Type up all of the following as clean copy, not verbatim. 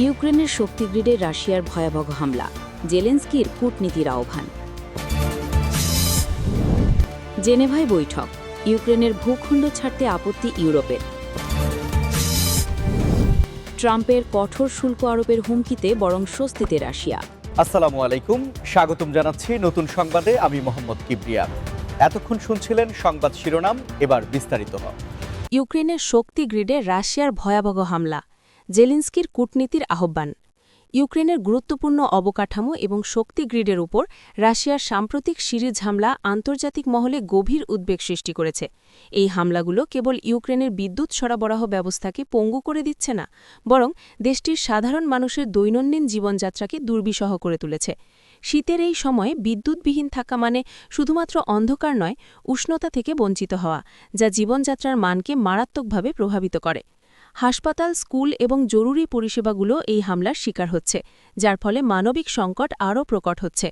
ইউক্রেনের শক্তিগ্রিডে রাশিয়ার ভয়াবহ হামলা, জেলেনস্কির কূটনীতির আহ্বান। জেনেভায় বৈঠক, ইউক্রেনের ভূখণ্ড ছাড়তে আপত্তি ইউরোপের। ট্রাম্পের কঠোর শুল্ক আরোপের হুমকিতে বরং স্বস্তিতে রাশিয়া। আসসালামু আলাইকুম, স্বাগতম জানাচ্ছি নতুন সংবাদে। আমি মোহাম্মদ কিবরিয়া। এতক্ষণ শুনছিলেন সংবাদ শিরোনাম, এবার বিস্তারিত। ইউক্রেনের শক্তি গ্রিডে রাশিয়ার ভয়াবহ হামলা, জেলেনস্কির কূটনীতির আহ্বান। ইউক্রেনের গুরুত্বপূর্ণ অবকাঠামো এবং শক্তি গ্রিডের উপর রাশিয়ার সাম্প্রতিক সিরিজ হামলা আন্তর্জাতিক মহলে গভীর উদ্বেগ সৃষ্টি করেছে। এই হামলাগুলো কেবল ইউক্রেনের বিদ্যুৎ সরবরাহ ব্যবস্থাকে পঙ্গু করে দিচ্ছে না, বরং দেশটির সাধারণ মানুষের দৈনন্দিন জীবনযাত্রাকে দুর্বিষহ করে তুলেছে। শীতের এই সময়ে বিদ্যুৎবিহীন থাকা মানে শুধুমাত্র অন্ধকার নয়, উষ্ণতা থেকে বঞ্চিত হওয়া, যা জীবনযাত্রার মানকে মারাত্মকভাবে প্রভাবিত করে। হাসপাতাল, স্কুল এবং জরুরি পরিষেবাগুলো এই হামলার শিকার হচ্ছে, যার ফলে মানবিক সংকট আরও প্রকট হচ্ছে।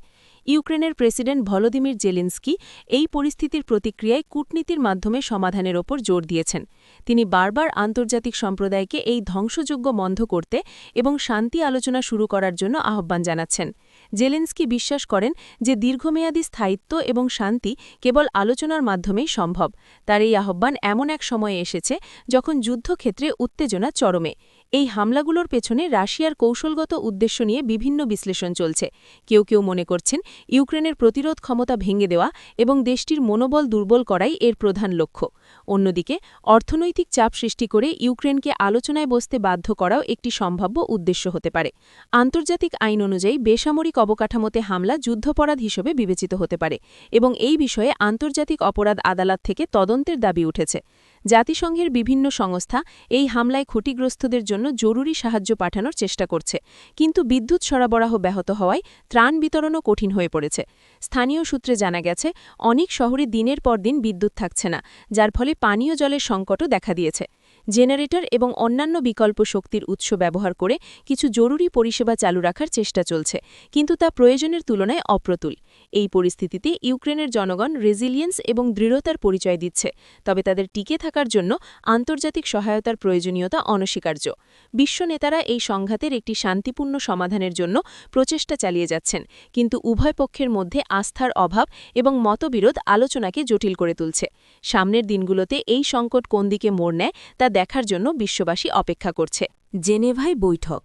ইউক্রেনের প্রেসিডেন্ট ভলোদিমির জেলেনস্কি এই পরিস্থিতির প্রতিক্রিয়ায় কূটনীতির মাধ্যমে সমাধানের ওপর জোর দিয়েছেন। তিনি বারবার আন্তর্জাতিক সম্প্রদায়কে এই ধ্বংসযজ্ঞ বন্ধ করতে এবং শান্তি আলোচনা শুরু করার জন্য আহ্বান জানাচ্ছেন। জেলেনস্কি বিশ্বাস করেন যে দীর্ঘমেয়াদী স্থায়িত্ব এবং শান্তি কেবল আলোচনার মাধ্যমেই সম্ভব। তার এই আহ্বান এমন এক সময়ে এসেছে যখন যুদ্ধক্ষেত্রে উত্তেজনা চরমে। এই হামলাগুলোর পেছনে রাশিয়ার কৌশলগত উদ্দেশ্য নিয়ে বিভিন্ন বিশ্লেষণ চলছে। কেউ কেউ মনে করছেন ইউক্রেনের প্রতিরোধ ক্ষমতা ভেঙে দেওয়া এবং দেশটির মনোবল দুর্বল করাই এর প্রধান লক্ষ্য। অন্যদিকে অর্থনৈতিক চাপ সৃষ্টি করে ইউক্রেনকে আলোচনায় বসতে বাধ্য করাও একটি সম্ভাব্য উদ্দেশ্য হতে পারে। আন্তর্জাতিক আইন অনুযায়ী বেসামরিক অবকাঠামোতে হামলা যুদ্ধাপরাধ হিসেবে বিবেচিত হতে পারে এবং এই বিষয়ে আন্তর্জাতিক অপরাধ আদালত থেকে তদন্তের দাবি উঠেছে। জাতিসংঘের বিভিন্ন সংস্থা এই হামলায় ক্ষতিগ্রস্তদের জন্য জরুরি সাহায্য পাঠানোর চেষ্টা করছে, কিন্তু বিদ্যুৎ সরবরাহ ব্যাহত হওয়ায় ত্রাণ বিতরণও কঠিন হয়ে পড়েছে। স্থানীয় সূত্রে জানা গেছে, অনেক শহরে দিনের পর দিন বিদ্যুৎ থাকছে না, যার ফলে পানীয় জলের সংকটও দেখা দিয়েছে। জেনারেটর এবং অন্যান্য বিকল্প শক্তির উৎস ব্যবহার করে কিছু জরুরি পরিষেবা চালু রাখার চেষ্টা চলছে, কিন্তু তা প্রয়োজনের তুলনায় অপ্রতুল। এই পরিস্থিতিতে ইউক্রেনের জনগণ রেজিলিয়েন্স এবং দৃঢ়তার পরিচয় দিচ্ছে, তবে তাদের টিকে থাকার জন্য আন্তর্জাতিক সহায়তার প্রয়োজনীয়তা অনস্বীকার্য। বিশ্ব নেতারা এই সংঘাতের একটি শান্তিপূর্ণ সমাধানের জন্য প্রচেষ্টা চালিয়ে যাচ্ছেন, কিন্তু উভয় পক্ষের মধ্যে আস্থার অভাব এবং মতবিরোধ আলোচনাকে জটিল করে তুলছে। সামনের দিনগুলোতে এই সংকট কোন দিকে মোড় নেয় তা দেখার জন্য বিশ্ববাসী অপেক্ষা করছে। জেনেভায় বৈঠক,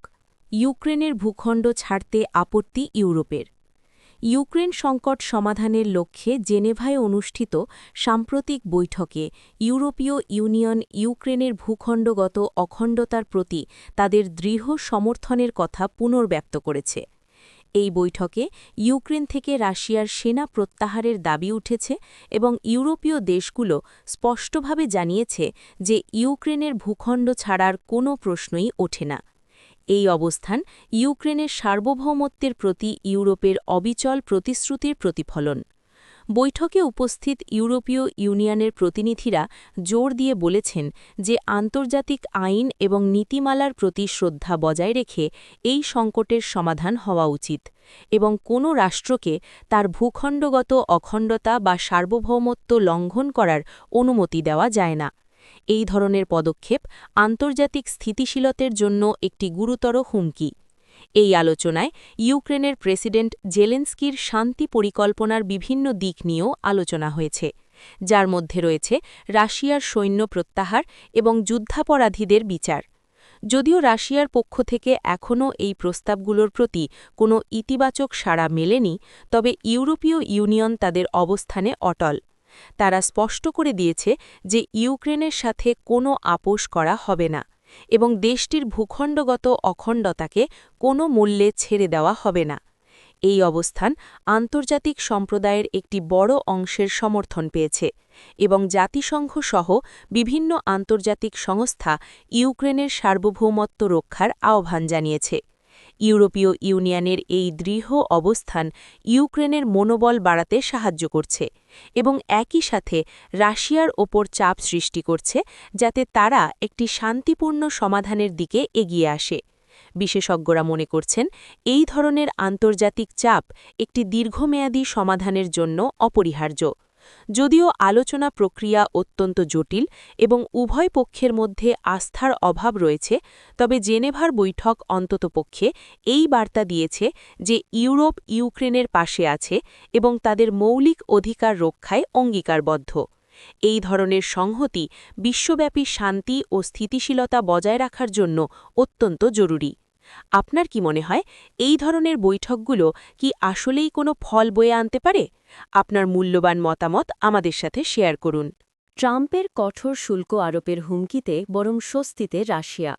ইউক্রেনের ভূখণ্ড ছাড়তে আপত্তি ইউরোপের। ইউক্রেন সংকট সমাধানের লক্ষ্যে জেনেভায় অনুষ্ঠিত সাম্প্রতিক বৈঠকে ইউরোপীয় ইউনিয়ন ইউক্রেনের ভূখণ্ডগত অখণ্ডতার প্রতি তাদের দৃঢ় সমর্থনের কথা পুনর্ব্যক্ত করেছে। এই বৈঠকে ইউক্রেন থেকে রাশিয়ার সেনা প্রত্যাহারের দাবি উঠেছে এবং ইউরোপীয় দেশগুলো স্পষ্টভাবে জানিয়েছে যে ইউক্রেনের ভূখণ্ড ছাড়ার কোনো প্রশ্নই ওঠে না। এই অবস্থান ইউক্রেনের সার্বভৌমত্বের প্রতি ইউরোপের অবিচল প্রতিশ্রুতির প্রতিফলন। বৈঠকে উপস্থিত ইউরোপীয় ইউনিয়নের প্রতিনিধিরা জোর দিয়ে বলেছেন যে আন্তর্জাতিক আইন এবং নীতিমালার প্রতি শ্রদ্ধা বজায় রেখে এই সংকটের সমাধান হওয়া উচিত এবং কোনো রাষ্ট্রকে তার ভূখণ্ডগত অখণ্ডতা বা সার্বভৌমত্ব লঙ্ঘন করার অনুমতি দেওয়া যায় না। এই ধরনের পদক্ষেপ আন্তর্জাতিক স্থিতিশীলতার জন্য একটি গুরুতর হুমকি। এই আলোচনায় ইউক্রেনের প্রেসিডেন্ট জেলেনস্কির শান্তি পরিকল্পনার বিভিন্ন দিক নিয়েও আলোচনা হয়েছে, যার মধ্যে রয়েছে রাশিয়ার সৈন্য প্রত্যাহার এবং যুদ্ধাপরাধীদের বিচার। যদিও রাশিয়ার পক্ষ থেকে এখনও এই প্রস্তাবগুলোর প্রতি কোনো ইতিবাচক সাড়া মেলেনি, তবে ইউরোপীয় ইউনিয়ন তাদের অবস্থানে অটল। তারা স্পষ্ট করে দিয়েছে যে ইউক্রেনের সাথে কোনো আপোস করা হবে না এবং দেশটির ভূখণ্ডগত অখণ্ডতাকে কোনো মূল্যে ছেড়ে দেওয়া হবে না। এই অবস্থান আন্তর্জাতিক সম্প্রদায়ের একটি বড় অংশের সমর্থন পেয়েছে এবং জাতিসংঘ সহ বিভিন্ন আন্তর্জাতিক সংস্থা ইউক্রেনের সার্বভৌমত্ব রক্ষার আহ্বান জানিয়েছে। ইউরোপীয় ইউনিয়নের এই দৃঢ় অবস্থান ইউক্রেনের মনোবল বাড়াতে সাহায্য করছে এবং একই সাথে রাশিয়ার ওপর চাপ সৃষ্টি করছে যাতে তারা একটি শান্তিপূর্ণ সমাধানের দিকে এগিয়ে আসে। বিশেষজ্ঞরা মনে করছেন এই ধরনের আন্তর্জাতিক চাপ একটি দীর্ঘমেয়াদী সমাধানের জন্য অপরিহার্য। যদিও আলোচনা প্রক্রিয়া অত্যন্ত জটিল এবং উভয় পক্ষের মধ্যে আস্থার অভাব রয়েছে, তবে জেনেভার বৈঠক অন্ততপক্ষে এই বার্তা দিয়েছে যে ইউরোপ ইউক্রেনের পাশে আছে এবং তাদের মৌলিক অধিকার রক্ষায় অঙ্গীকারবদ্ধ। এই ধরনের সংহতি বিশ্বব্যাপী শান্তি ও স্থিতিশীলতা বজায় রাখার জন্য অত্যন্ত জরুরি। আপনার কি মনে হয়, এই ধরনের বৈঠকগুলো কি আসলেই কোনো ফল বয়ে আনতে পারে? আপনার মূল্যবান মতামত আমাদের সাথে শেয়ার করুন। ট্রাম্পের কঠোর শুল্ক আরোপের হুমকিতে বরং স্বস্তিতে রাশিয়া।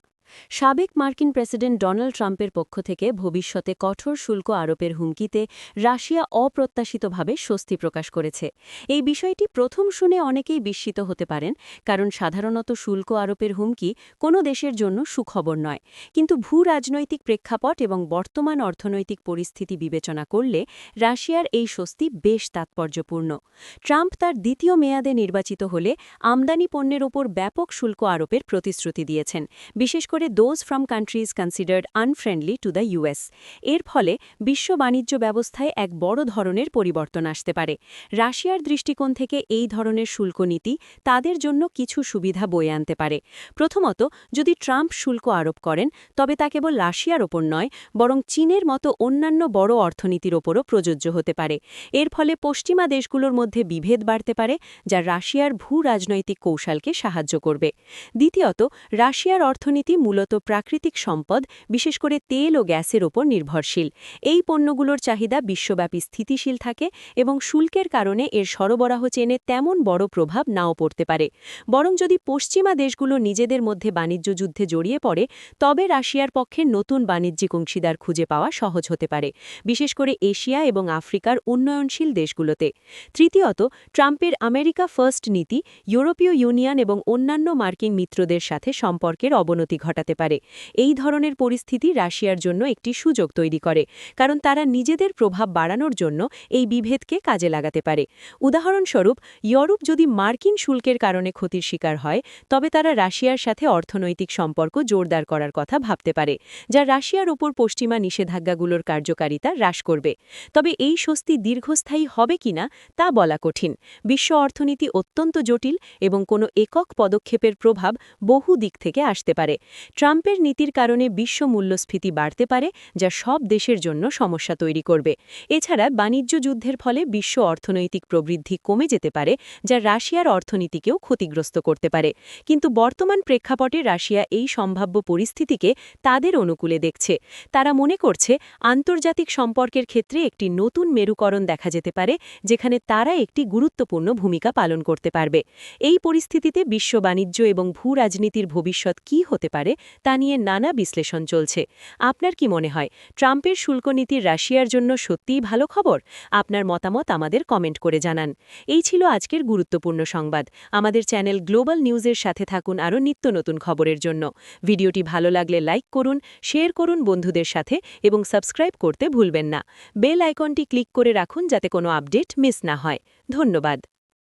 সাবেক মার্কিন প্রেসিডেন্ট ডোনাল্ড ট্রাম্পের পক্ষ থেকে ভবিষ্যতে কঠোর শুল্ক আরোপের হুমকিতে রাশিয়া অপ্রত্যাশিতভাবে স্বস্তি প্রকাশ করেছে। এই বিষয়টি প্রথম শুনে অনেকেই বিস্মিত হতে পারেন, কারণ সাধারণত শুল্ক আরোপের হুমকি কোনো দেশের জন্য সুখবর নয়। কিন্তু ভূ-রাজনৈতিক প্রেক্ষাপট এবং বর্তমান অর্থনৈতিক পরিস্থিতি বিবেচনা করলে রাশিয়ার এই স্বস্তি বেশ তাৎপর্যপূর্ণ। ট্রাম্প তার দ্বিতীয় মেয়াদে নির্বাচিত হলে আমদানি পণ্যের ওপর ব্যাপক শুল্ক আরোপের প্রতিশ্রুতি দিয়েছেন, বিশেষ করে those from countries considered unfriendly to the US. এর ফলে বিশ্ব বাণিজ্য ব্যবস্থায় এক বড় ধরনের পরিবর্তন আসতে পারে। রাশিয়ার দৃষ্টিকোণ থেকে এই ধরনের শুল্ক নীতি তাদের জন্য কিছু সুবিধা বয়ে আনতে পারে। প্রথমত, যদি ট্রাম্প শুল্ক আরোপ করেন, তবে তা কেবল রাশিয়ার ওপর নয়, বরং চীনের মতো অন্যান্য বড় অর্থনীতির ওপরও প্রযোজ্য হতে পারে। এর ফলে পশ্চিমা দেশগুলোর মধ্যে বিভেদ বাড়তে পারে, যা রাশিয়ার ভূ-রাজনৈতিক কৌশলকে সাহায্য করবে। দ্বিতীয়ত, রাশিয়ার অর্থনীতি মূলত প্রাকৃতিক সম্পদ, বিশেষ করে তেল ও গ্যাসের ওপর নির্ভরশীল। এই পণ্যগুলোর চাহিদা বিশ্বব্যাপী স্থিতিশীল থাকে এবং শুল্কের কারণে এর সরবরাহ চেনে তেমন বড় প্রভাব নাও পড়তে পারে। বরং যদি পশ্চিমা দেশগুলো নিজেদের মধ্যে বাণিজ্য যুদ্ধে জড়িয়ে পড়ে, তবে রাশিয়ার পক্ষে নতুন বাণিজ্যিক অংশীদার খুঁজে পাওয়া সহজ হতে পারে, বিশেষ করে এশিয়া এবং আফ্রিকার উন্নয়নশীল দেশগুলোতে। তৃতীয়ত, ট্রাম্পের আমেরিকা ফার্স্ট নীতি ইউরোপীয় ইউনিয়ন এবং অন্যান্য মার্কিন মিত্রদের সাথে সম্পর্কের অবনতি ঘটাতে পারে। এই ধরনের পরিস্থিতি রাশিয়ার জন্য একটি সুযোগ তৈরি করে, কারণ তারা নিজেদের প্রভাব বাড়ানোর জন্য এই বিভেদকে কাজে লাগাতে পারে। উদাহরণস্বরূপ, ইউরোপ যদি মার্কিন শুল্কের কারণে ক্ষতির শিকার হয়, তবে তারা রাশিয়ার সাথে অর্থনৈতিক সম্পর্ক জোরদার করার কথা ভাবতে পারে, যা রাশিয়ার ওপর পশ্চিমা নিষেধাজ্ঞাগুলোর কার্যকারিতা হ্রাস করবে। তবে এই স্বস্তি দীর্ঘস্থায়ী হবে কিনা তা বলা কঠিন। বিশ্ব অর্থনীতি অত্যন্ত জটিল এবং কোনো একক পদক্ষেপের প্রভাব বহু দিক থেকে আসতে পারে। ট্রাম্পের নীতির কারণে বিশ্ব মূল্যস্ফীতি বাড়তে পারে, যা সব দেশের জন্য সমস্যা তৈরি করবে। এছাড়া বাণিজ্য যুদ্ধের ফলে বিশ্ব অর্থনৈতিক প্রবৃদ্ধি কমে যেতে পারে, যা রাশিয়ার অর্থনীতিকেও ক্ষতিগ্রস্ত করতে পারে। কিন্তু বর্তমান প্রেক্ষাপটে রাশিয়া এই সম্ভাব্য পরিস্থিতিকে তাদের অনুকূলে দেখছে। তারা মনে করছে আন্তর্জাতিক সম্পর্কের ক্ষেত্রে একটি নতুন মেরুকরণ দেখা যেতে পারে, যেখানে তারা একটি গুরুত্বপূর্ণ ভূমিকা পালন করতে পারবে। এই পরিস্থিতিতে বিশ্ব বাণিজ্য এবং ভূ-রাজনীতির ভবিষ্যৎ কী হতে পারে তা নিয়ে নানা বিশ্লেষণ চলছে। আপনার কি মনে হয়, ট্রাম্পের শুল্কনীতি রাশিয়ার জন্য সত্যিই ভালো খবর? আপনার মতামত আমাদের কমেন্ট করে জানান। এই ছিল আজকের গুরুত্বপূর্ণ সংবাদ। আমাদের চ্যানেল গ্লোবাল নিউজের সাথে থাকুন আরও নিত্য নতুন খবরের জন্য। ভিডিওটি ভালো লাগলে লাইক করুন, শেয়ার করুন বন্ধুদের সাথে এবং সাবস্ক্রাইব করতে ভুলবেন না। বেল আইকনটি ক্লিক করে রাখুন যাতে কোনো আপডেট মিস না হয়। ধন্যবাদ।